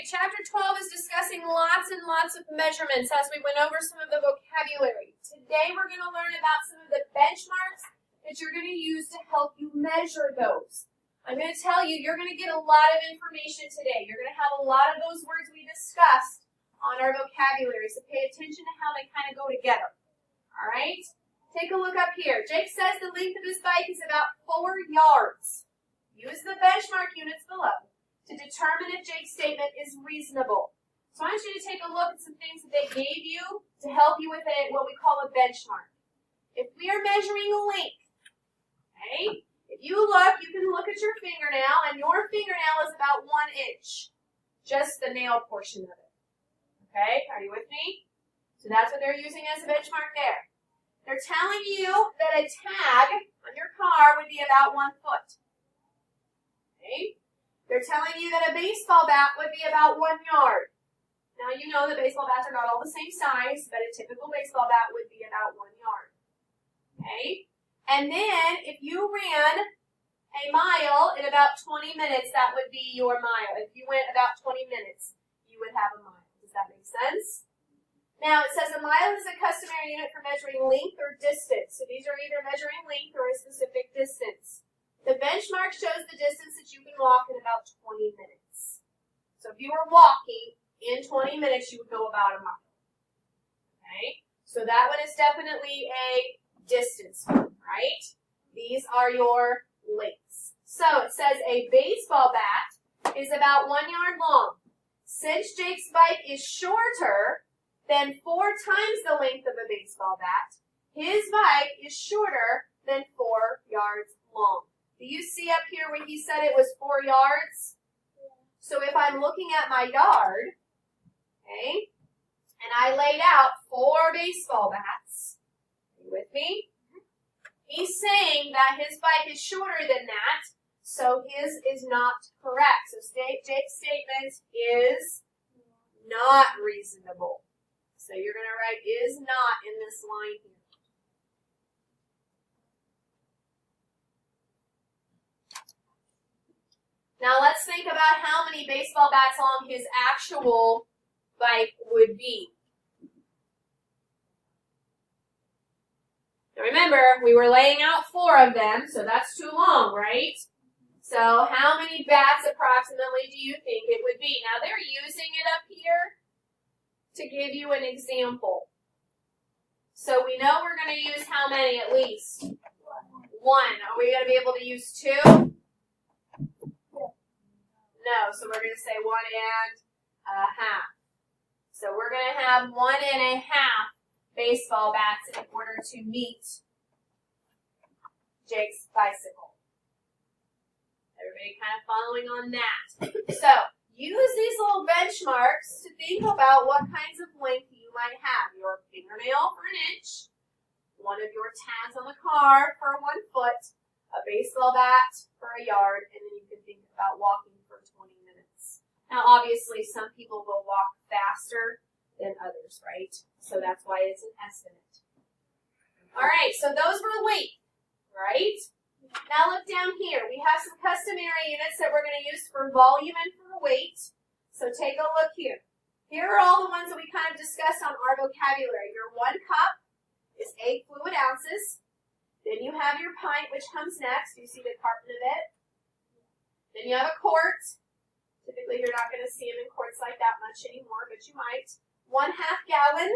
chapter 12 is discussing lots and lots of measurements as we went over some of the vocabulary. Today we're going to learn about some of the benchmarks that you're going to use to help you measure those. I'm going to tell you, you're going to get a lot of information today. You're going to have a lot of those words we discussed on our vocabulary, so pay attention to how they kind of go together. All right? Take a look up here. Jake says the length of his bike is about 4 yards. Use the benchmark units below to determine if Jake's statement is reasonable. So I want you to take a look at some things that they gave you to help you with what we call a benchmark. If we are measuring length, okay, if you look, you can look at your fingernail, and your fingernail is about 1 inch, just the nail portion of it. Okay, are you with me? So that's what they're using as a benchmark there. They're telling you that a tag on your car would be about 1 foot. Okay? They're telling you that a baseball bat would be about 1 yard. Now you know that baseball bats are not all the same size, but a typical baseball bat would be about 1 yard. Okay? And then if you ran a mile in about 20 minutes, that would be your mile. If you went about 20 minutes, you would have a mile. Does that make sense? Now it says a mile is a customary unit for measuring length or distance. So these are either measuring length or a specific distance. The benchmark shows the distance that you can walk in about 20 minutes. So if you were walking in 20 minutes, you would go about a mile. Okay? So that one is definitely a distance one, right? These are your lengths. So it says a baseball bat is about 1 yard long. Since Jake's bike is shorter than 4 times the length of a baseball bat, his bike is shorter than 4 yards long. Do you see up here where he said it was 4 yards? So if I'm looking at my yard, okay, and I laid out 4 baseball bats, are you with me? He's saying that his bike is shorter than that, so his is not correct. So Jake's statement is not reasonable. So you're going to write is not in this line here. Now let's think about how many baseball bats long his actual bike would be. Now remember, we were laying out 4 of them, so that's too long, right? So how many bats approximately do you think it would be? Now they're using it up here to give you an example. So we know we're going to use how many at least? 1. Are we going to be able to use 2? No, so we're going to say 1 1/2. So we're going to have 1 1/2 baseball bats in order to meet Jake's bicycle. Everybody kind of following on that. So use these little benchmarks to think about what kinds of length you might have. Your fingernail for 1 inch, one of your tags on the car for 1 foot, a baseball bat for 1 yard, and then you can think about walking for 20 minutes. Now, obviously, some people will walk faster than others, right? So that's why it's an estimate. All right, so those were length, right? Now look down here. We have some customary units that we're going to use for volume and for weight. So take a look here. Here are all the ones that we kind of discussed on our vocabulary. Your 1 cup is 8 fluid ounces. Then you have your pint, which comes next. You see the carton of it. Then you have a quart. Typically, you're not going to see them in quarts like that much anymore, but you might. 1/2 gallon,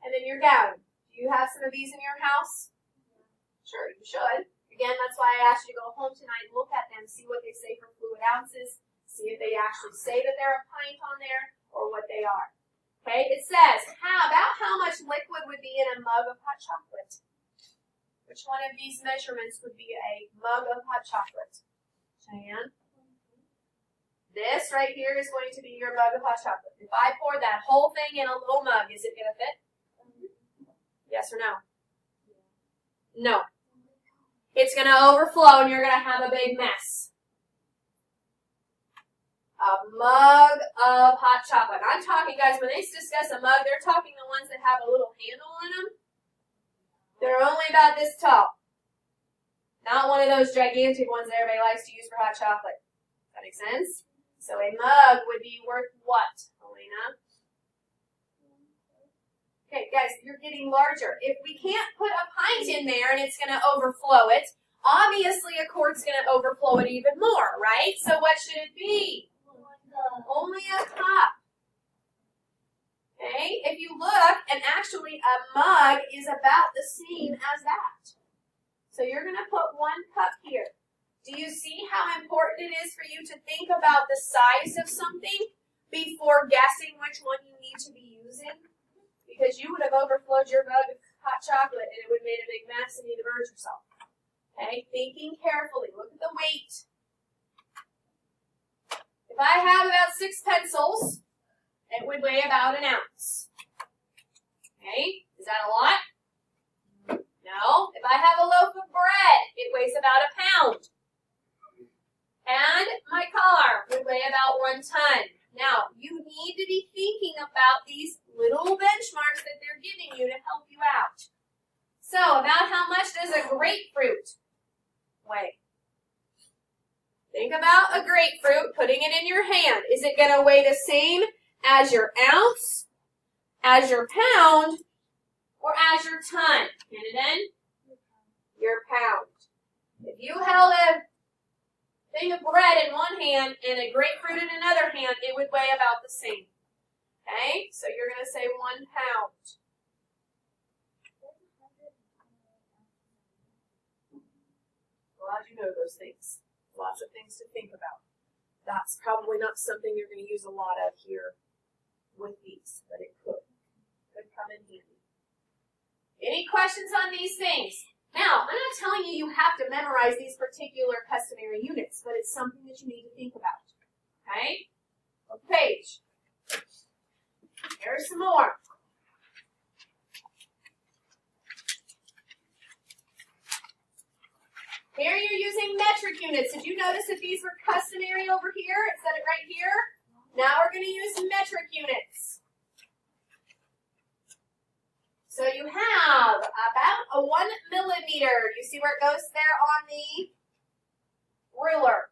and then your gallon. Do you have some of these in your house? Sure, you should. Again, that's why I asked you to go home tonight and look at them, see what they say for fluid ounces, see if they actually say that they're a pint on there or what they are. Okay, it says, about how much liquid would be in a mug of hot chocolate? Which one of these measurements would be a mug of hot chocolate? Cheyenne? This right here is going to be your mug of hot chocolate. If I pour that whole thing in a little mug, is it going to fit? Yes or no? No. It's going to overflow and you're going to have a big mess. A mug of hot chocolate. I'm talking, guys, when they discuss a mug, they're talking the ones that have a little handle on them. They're only about this tall. Not one of those gigantic ones that everybody likes to use for hot chocolate. Does that make sense? So a mug would be be worth what, Elena? Okay, guys, you're getting larger. If we can't put a pint in there and it's going to overflow it, obviously a quart's going to overflow it even more, right? So what should it be? Only a cup. Okay, if you look, and actually a mug is about the same as that. So you're going to put 1 cup here. Do you see how important it is for you to think about the size of something before guessing which one you need to be using? Because you would have overflowed your mug with hot chocolate and it would have made a big mess and you'd have hurt yourself. Okay, thinking carefully. Look at the weight. If I have about 6 pencils, it would weigh about an ounce. Okay, is that a lot? No. If I have a loaf of bread, it weighs about a pound. And my car would weigh about 1 ton. Now, you need to be thinking about these little benchmarks that they're giving you to help you out. So, about how much does a grapefruit weigh? Think about a grapefruit, putting it in your hand. Is it going to weigh the same as your ounce, as your pound, or as your ton? Get it in? Your pound. If you held a thing of bread in one hand and a grapefruit in another hand, it would weigh about the same. Okay? So you're going to say 1 pound. Glad you know those things. Lots of things to think about. That's probably not something you're going to use a lot of here with these, but it could. Could come in handy. Any questions on these things? Now, I'm not telling you you have to memorize these particular customary units, but it's something that you need to think about. Okay? What page? Here's some more. Here you're using metric units. Did you notice that these were customary over here? It said it right here. Now we're going to use metric units. So you have about a 1 millimeter. You see where it goes there on the ruler.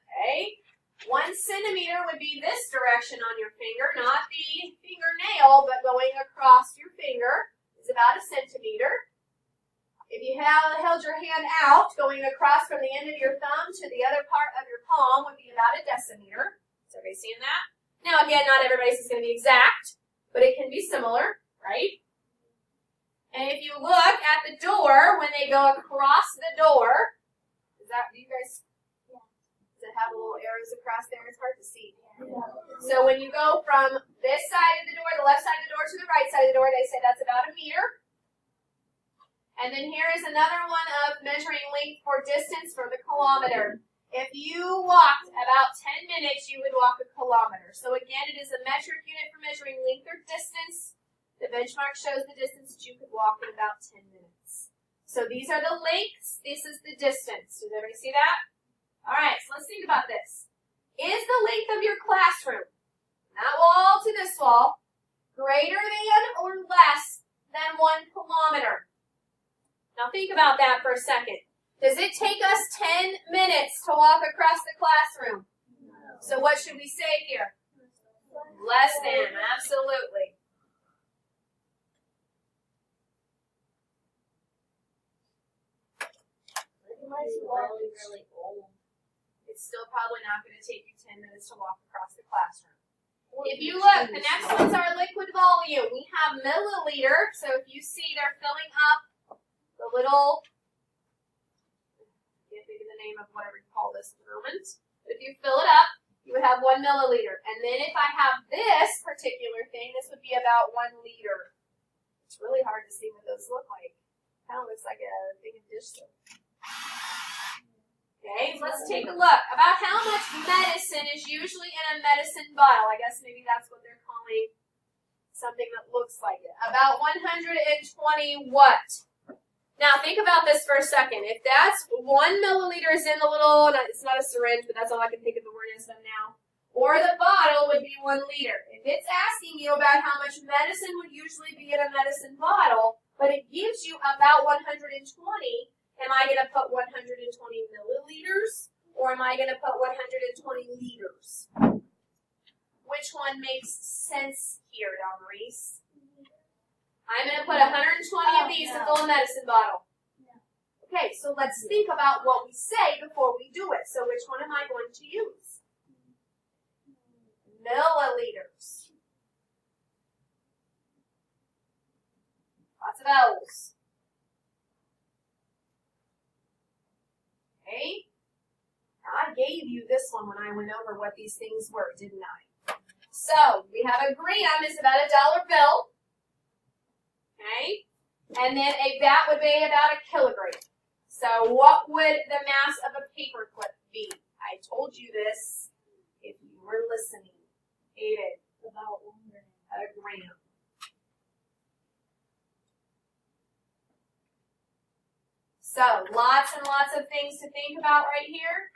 Okay. 1 centimeter would be this direction on your finger, not the fingernail, but going across your finger is about a centimeter. If you held your hand out, going across from the end of your thumb to the other part of your palm would be about a decimeter. Is everybody seeing that? Now, again, not everybody's is going to be exact, but it can be similar, right? And if you look at the door, when they go across the door, do you guys, does it have little arrows across there? It's hard to see. Yeah. So when you go from this side of the door, the left side of the door, to the right side of the door, they say that's about a meter. And then here is another one of measuring length for distance for the kilometer. If you walked about 10 minutes, you would walk a kilometer. So again, it is a metric unit for measuring length or distance. The benchmark shows the distance that you could walk in about 10 minutes. So these are the lengths. This is the distance. Does everybody see that? All right, so let's think about this. Is the length of your classroom, that wall to this wall, greater than or less than 1 kilometer? Now think about that for a second. Does it take us 10 minutes to walk across the classroom? No. So what should we say here? Less than, absolutely. Really old. It's still probably not going to take you 10 minutes to walk across the classroom. If you look, the next one's our liquid volume. We have milliliter, so if you see they're filling up the little, I can't think of the name of whatever you call this at the moment. If you fill it up, you would have 1 milliliter. And then if I have this particular thing, this would be about 1 liter. It's really hard to see what those look like. Kind of looks like a thing of dish soap. Okay, let's take a look. About how much medicine is usually in a medicine bottle. I guess maybe that's what they're calling something that looks like it. About 120 what? Now, think about this for a second. If that's 1 milliliter is in the little, it's not a syringe, but that's all I can think of the word is now. Or the bottle would be 1 liter. If it's asking you about how much medicine would usually be in a medicine bottle, but it gives you about 120, am I going to put 120 milliliters, or am I going to put 120 liters? which one makes sense here, Maurice. I'm going to put 120 of these to fill a medicine bottle. Okay, so let's think about what we say before we do it. So which one am I going to use? Milliliters. Lots of L's. Okay. Now I gave you this one when I went over what these things were, didn't I? So we have a gram is about $1 bill. Okay. And then a vat would be about a kilogram. So what would the mass of a paperclip be? I told you this if you were listening. David, about a gram. So lots and lots of things to think about right here.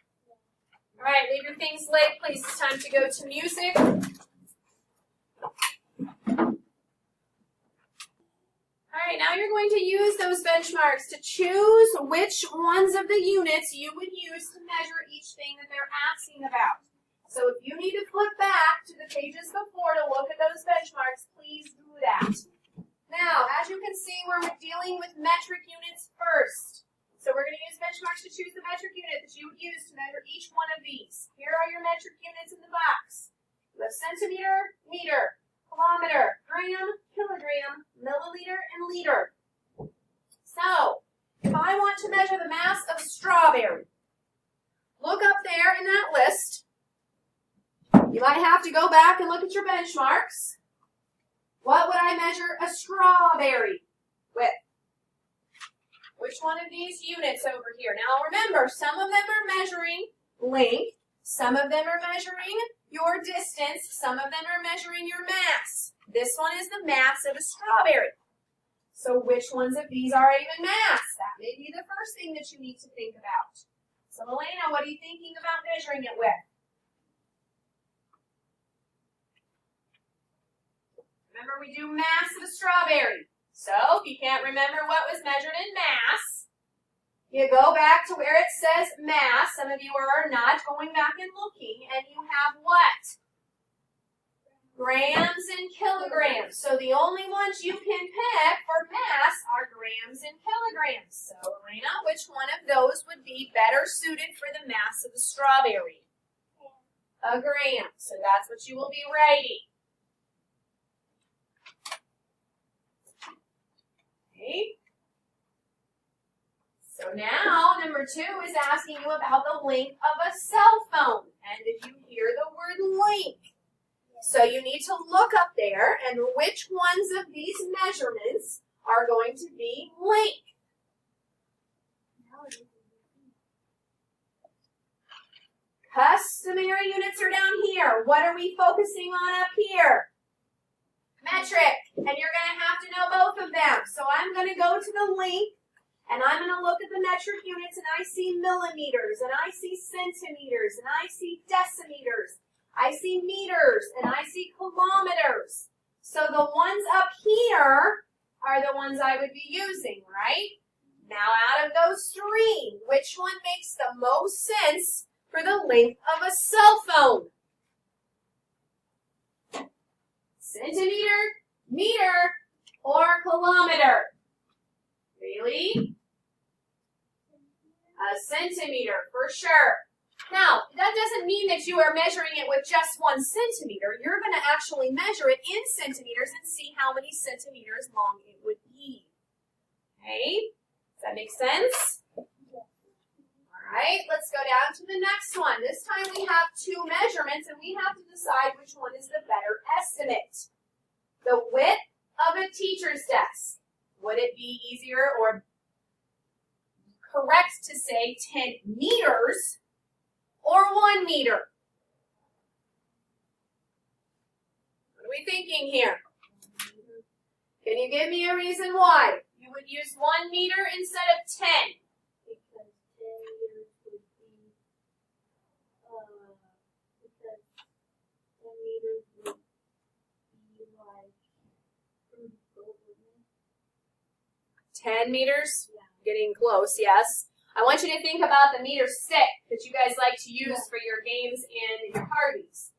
All right, leave your things laid, please. It's time to go to music. All right, now you're going to use those benchmarks to choose which ones of the units you would use to measure each thing that they're asking about. So if you need to flip back to the pages before to look at those benchmarks, please do that. Now, as you can see, we're dealing with metric units first. So we're going to use benchmarks to choose the metric unit that you would use to measure each one of these. Here are your metric units in the box. You have centimeter, meter, kilometer, gram, kilogram, milliliter, and liter. So, if I want to measure the mass of a strawberry, look up there in that list. You might have to go back and look at your benchmarks. What would I measure a strawberry with? Which one of these units over here? Now remember, some of them are measuring length, some of them are measuring your distance, some of them are measuring your mass. This one is the mass of a strawberry. So which ones of these are even mass? That may be the first thing that you need to think about. So Elena, what are you thinking about measuring it with? Remember, we do mass of a strawberry. So, if you can't remember what was measured in mass, you go back to where it says mass. Some of you are not going back and looking, and you have what? Grams and kilograms. So, the only ones you can pick for mass are grams and kilograms. So, Elena, which one of those would be better suited for the mass of the strawberry? A gram. So, that's what you will be writing. Okay. So now, number 2 is asking you about the length of a cell phone. And did you hear the word length? So you need to look up there and which ones of these measurements are going to be length. Customary units are down here. What are we focusing on up here? Metric, and you're going to have to know both of them. So I'm going to go to the length, and I'm going to look at the metric units, and I see millimeters, and I see centimeters, and I see decimeters, I see meters, and I see kilometers. So the ones up here are the ones I would be using, right? Now out of those 3, which one makes the most sense for the length of a cell phone? Centimeter, meter, or kilometer? Really? A centimeter, for sure. Now, that doesn't mean that you are measuring it with just 1 centimeter. You're going to actually measure it in centimeters and see how many centimeters long it would be. Okay? Does that make sense? All right, let's go down to the next one. This time we have 2 measurements, and we have to decide which one is the better estimate. The width of a teacher's desk. Would it be easier or correct to say 10 meters or 1 meter? What are we thinking here? Can you give me a reason why you would use 1 meter instead of 10? Because 10 meters would be, because 10 meters would be like 10 meters? Yeah. Getting close, yes. I want you to think about the meter stick that you guys like to use for your games and your parties.